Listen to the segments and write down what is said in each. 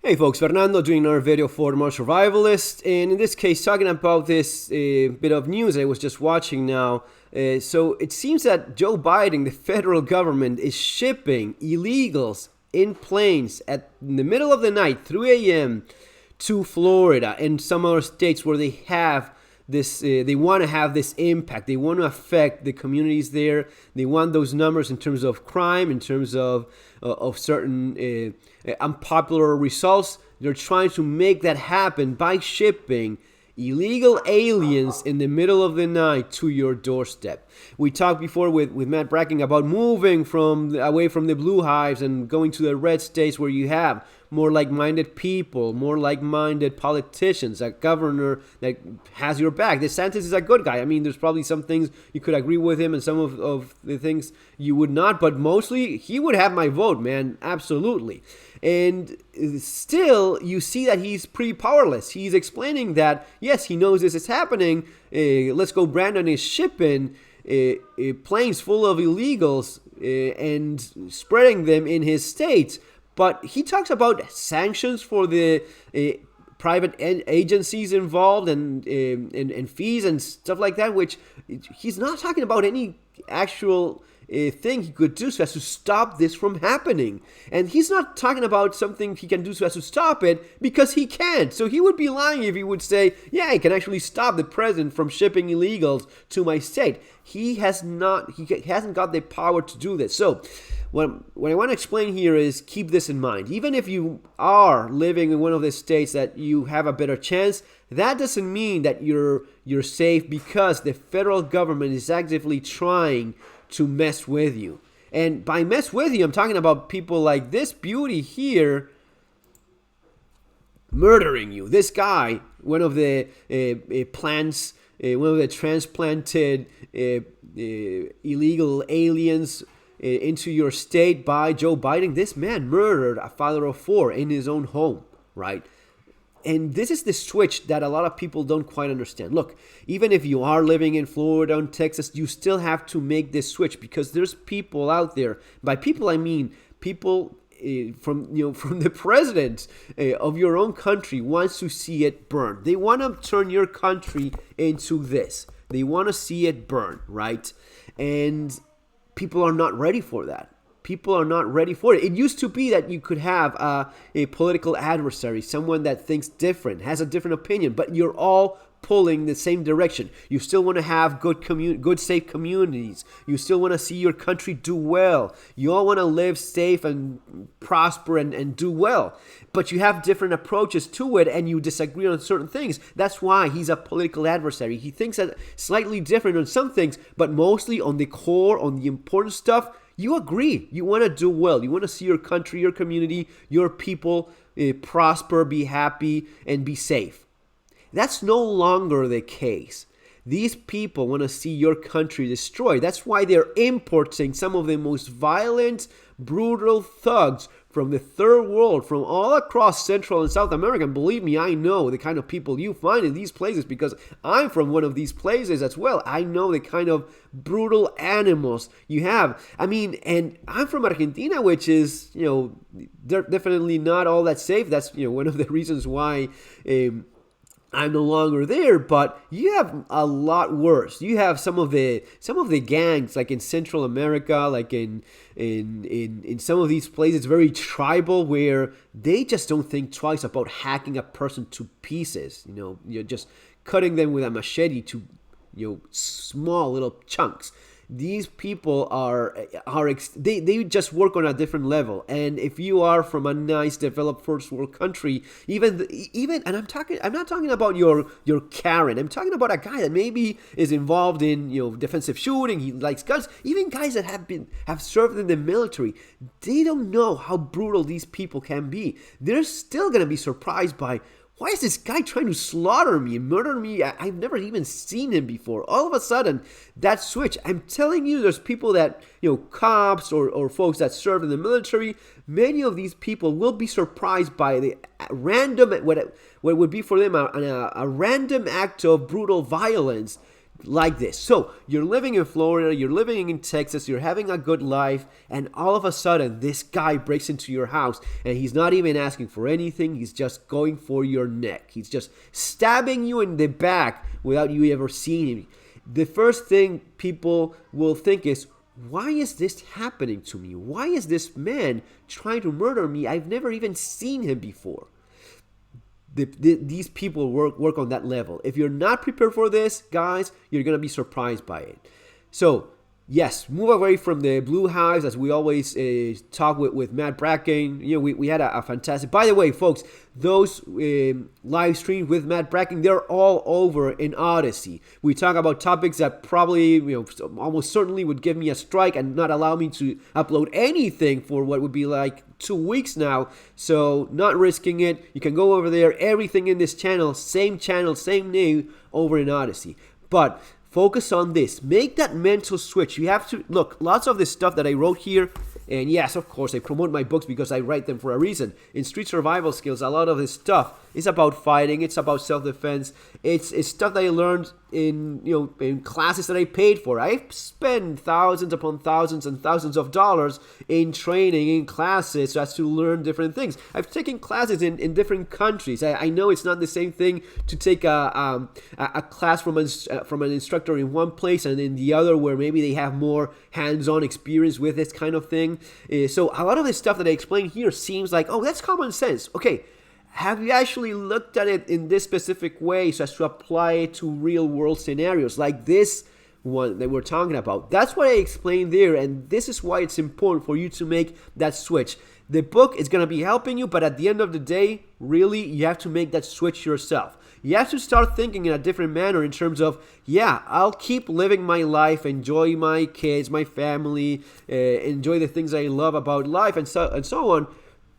Hey folks, Fernando doing another video for the More Survivalist, and in this case talking about this bit of news I was just watching now. So it seems that Joe Biden, the federal government, is shipping illegals in planes in the middle of the night, 3 a.m. to Florida and some other states where they have this, they want to have this impact. They want to affect the communities there. They want those numbers in terms of crime, in terms of certain unpopular results. They're trying to make that happen by shipping illegal aliens in the middle of the night to your doorstep. We talked before with Matt Bracking about moving away from the blue hives and going to the red states where you have more like-minded people, more like-minded politicians, a governor that has your back. DeSantis is a good guy. I mean, there's probably some things you could agree with him and some of the things you would not, but mostly he would have my vote, man, absolutely. And still, you see that he's pretty powerless. He's explaining that, yes, he knows this is happening. Let's go Brandon is shipping planes full of illegals and spreading them in his states. But he talks about sanctions for the private agencies involved and fees and stuff like that, which he's not talking about any actual thing he could do so as to stop this from happening. And he's not talking about something he can do so as to stop it, because he can't. So he would be lying if he would say, yeah, I can actually stop the president from shipping illegals to my state. He hasn't got the power to do this. So what I want to explain here is, keep this in mind. Even if you are living in one of the states that you have a better chance, that doesn't mean that you're safe, because the federal government is actively trying to mess with you. And by mess with you, I'm talking about people like this beauty here murdering you. This guy, one of the plants, one of the transplanted illegal aliens into your state by Joe Biden. This man murdered a father of four in his own home, right? And this is the switch that a lot of people don't quite understand. Look, even if you are living in Florida and Texas, you still have to make this switch, because there's people out there. By people, I mean people from the president of your own country wants to see it burn. They want to turn your country into this. They want to see it burn, right? And people are not ready for that. People are not ready for it. It used to be that you could have a political adversary, someone that thinks different, has a different opinion, but you're all pulling the same direction. You still want to have good, safe communities. You still want to see your country do well. You all want to live safe and prosper and do well. But you have different approaches to it, and you disagree on certain things. That's why he's a political adversary. He thinks that slightly different on some things, but mostly on the core, on the important stuff, you agree. You want to do well. You want to see your country, your community, your people prosper, be happy, and be safe. That's no longer the case. These people want to see your country destroyed. That's why they're importing some of the most violent, brutal thugs from the third world, from all across Central and South America. And believe me, I know the kind of people you find in these places, because I'm from one of these places as well. I know the kind of brutal animals you have. I mean, and I'm from Argentina, which is, they're definitely not all that safe. That's, one of the reasons why I'm no longer there, but you have a lot worse. You have some of the gangs, like in Central America, like in some of these places, very tribal, where they just don't think twice about hacking a person to pieces. You're just cutting them with a machete to small little chunks. These people they just work on a different level. And if you are from a nice developed first world country, even and I'm not talking about your Karen. I'm talking about a guy that maybe is involved in defensive shooting. He likes guns. Even guys that have served in the military, they don't know how brutal these people can be. They're still gonna be surprised by, why is this guy trying to slaughter me and murder me? I've never even seen him before. All of a sudden, that switch. I'm telling you, there's people that, cops or folks that serve in the military, many of these people will be surprised by the random, what would be for them a random act of brutal violence like this. So you're living in Florida, you're living in Texas, you're having a good life, and all of a sudden this guy breaks into your house and he's not even asking for anything. He's just going for your neck. He's just stabbing you in the back without you ever seeing him. The first thing people will think is, why is this happening to me? Why is this man trying to murder me? I've never even seen him before. These people work on that level. If you're not prepared for this, guys, you're going to be surprised by it. So, yes, move away from the blue hives, as we always talk with Matt Bracken. We had a fantastic... By the way, folks, those live streams with Matt Bracken, they're all over in Odyssey. We talk about topics that probably, almost certainly would give me a strike and not allow me to upload anything for what would be like 2 weeks now. So, not risking it. You can go over there. Everything in this channel, same name, over in Odyssey. But focus on this. Make that mental switch. You have to, look, lots of this stuff that I wrote here, and yes, of course, I promote my books because I write them for a reason. In Street Survival Skills, a lot of this stuff is about fighting. It's about self-defense. It's stuff that I learned in classes that I paid for. I spent thousands upon thousands and thousands of dollars in training, in classes, just to learn different things. I've taken classes in different countries. I know it's not the same thing to take a class from an instructor in one place and in the other where maybe they have more hands-on experience with this kind of thing. So a lot of the stuff that I explain here seems like, oh, that's common sense. Okay, have you actually looked at it in this specific way so as to apply it to real-world scenarios like this one that we're talking about? That's what I explained there, and this is why it's important for you to make that switch. The book is going to be helping you, but at the end of the day, really, you have to make that switch yourself. You have to start thinking in a different manner in terms of, yeah, I'll keep living my life, enjoy my kids, my family, enjoy the things I love about life, and so on,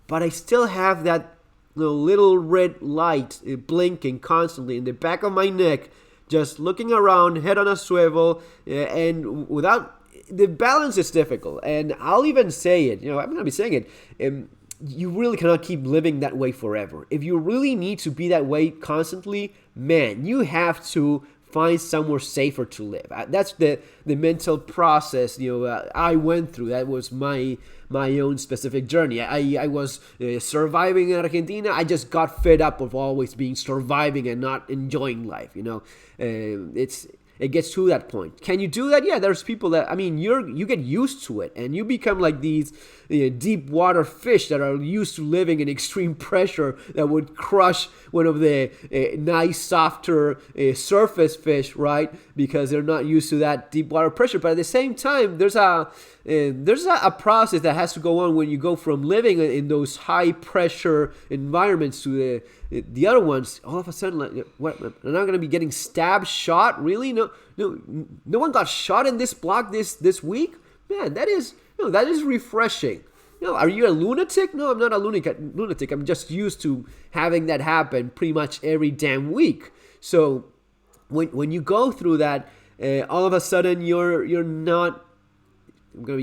but I still have that little red light blinking constantly in the back of my neck, just looking around, head on a swivel, and without... The balance is difficult, and I'll even say it, I'm going to be saying it, you really cannot keep living that way forever. If you really need to be that way constantly, man, you have to find somewhere safer to live. That's the mental process I went through. That was my own specific journey. I was surviving in Argentina. I just got fed up of always being surviving and not enjoying life. It gets to that point. Can you do that? Yeah, there's people that, you get used to it, and you become like these deep water fish that are used to living in extreme pressure that would crush one of the nice, softer surface fish, right? Because they're not used to that deep water pressure. But at the same time, there's a process that has to go on when you go from living in those high pressure environments to the other ones. All of a sudden, like, what? I'm not going to be getting stabbed, shot? Really? No one got shot in this block this week. Man, that is refreshing. Are you a lunatic? No, I'm not a lunatic. I'm just used to having that happen pretty much every damn week. So when you go through that, all of a sudden you're not. I'm going to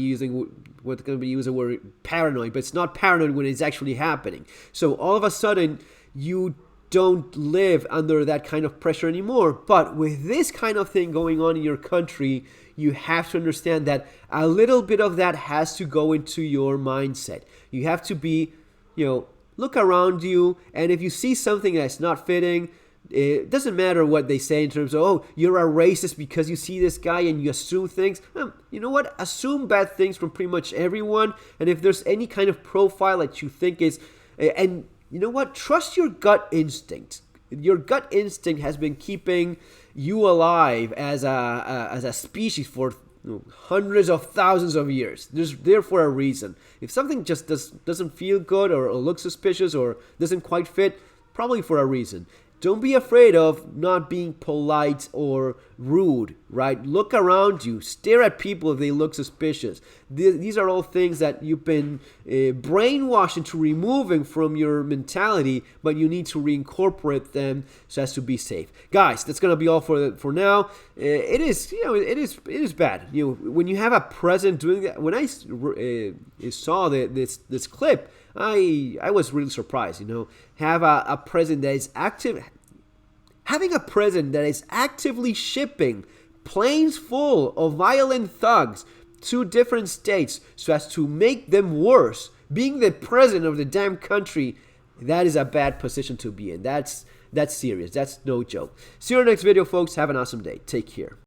be using the word paranoid, but it's not paranoid when it's actually happening. So all of a sudden you don't live under that kind of pressure anymore. But with this kind of thing going on in your country, you have to understand that a little bit of that has to go into your mindset. You have to be, look around you, and if you see something that's not fitting, it doesn't matter what they say in terms of, oh, you're a racist because you see this guy and you assume things. You know what? Assume bad things from pretty much everyone. And if there's any kind of profile that you think is, and you know what? Trust your gut instinct. Your gut instinct has been keeping you alive as a species for hundreds of thousands of years. There's there for a reason. If something just doesn't feel good or looks suspicious or doesn't quite fit, probably for a reason. Don't be afraid of not being polite or rude, right? Look around you. Stare at people if they look suspicious. These are all things that you've been brainwashed into removing from your mentality, but you need to reincorporate them so as to be safe. Guys, that's gonna be all for now. It is bad. When you have a president doing that. When I saw this clip, I was really surprised. Have a president that is active. Having a president that is actively shipping planes full of violent thugs to different states so as to make them worse. Being the president of the damn country, that is a bad position to be in. That's serious. That's no joke. See you in the next video, folks. Have an awesome day. Take care.